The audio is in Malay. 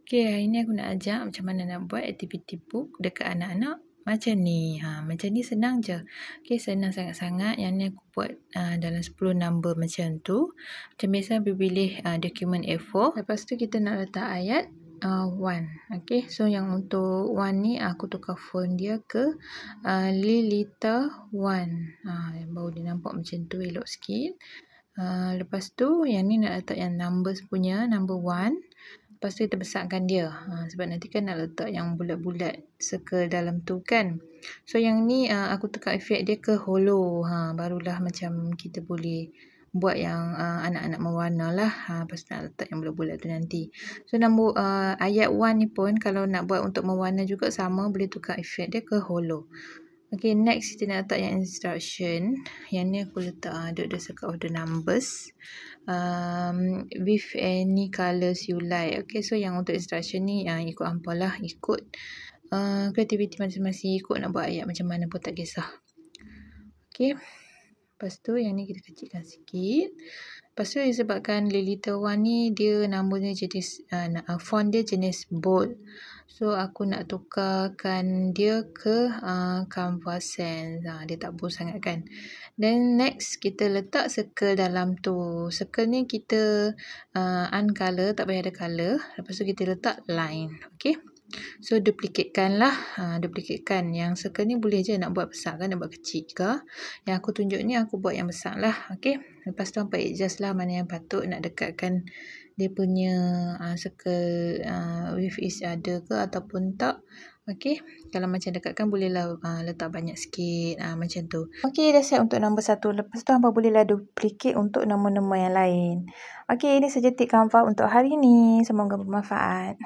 Okey, hari ni aku nak ajar macam mana nak buat aktiviti book dekat anak-anak macam ni. Macam ni senang je. Okey, senang sangat-sangat. Yang ni aku buat dalam 10 number macam tu. Macam biasa aku pilih dokumen A4. Lepas tu kita nak letak ayat 1. Okey, so yang untuk 1 ni aku tukar font dia ke Lilita 1. Yang baru dia nampak macam tu, elok sikit. Lepas tu yang ni nak letak yang numbers punya, number 1. Lepas tu kita besarkan dia. Sebab nanti kan nak letak yang bulat-bulat circle dalam tu kan. So yang ni aku tukar efek dia ke hollow. Barulah macam kita boleh buat yang anak-anak mewarna lah. Lepas tu nak letak yang bulat-bulat tu nanti. So nombor ayat 1 ni pun kalau nak buat untuk mewarna juga sama, boleh tukar efek dia ke hollow. Okay, next kita nak letak yang instruction. Yang ni aku letak the circle of the numbers with any colours you like. Okay, so yang untuk instruction ni ikut hampa lah, ikut kreativiti masing-masing, ikut nak buat ayat macam mana pun tak kisah. Okay, lepas tu yang ni kita kecilkan sikit. Lepas tu disebabkan Lilita 1 ni dia namanya jenis font dia jenis bold. So aku nak tukarkan dia ke Canvas Sans. Dia tak bold sangat kan. Then next kita letak circle dalam tu. Circle ni kita uncolour, tak payah ada colour. Lepas tu kita letak line. Okay. So duplikatekan lah. Duplikatekan. Yang circle ni boleh je nak buat besar kan, nak buat kecil ke. Yang aku tunjuk ni aku buat yang besar lah. Okay. Lepas tu hampa adjust lah mana yang patut nak dekatkan dia punya circle with each other ke ataupun tak. Okay. Kalau macam dekatkan bolehlah letak banyak sikit macam tu. Okay, dah siap untuk nombor 1. Lepas tu hampa bolehlah duplicate untuk nombor-nombor yang lain. Okay, ini saja tip Canva untuk hari ni. Semoga bermanfaat.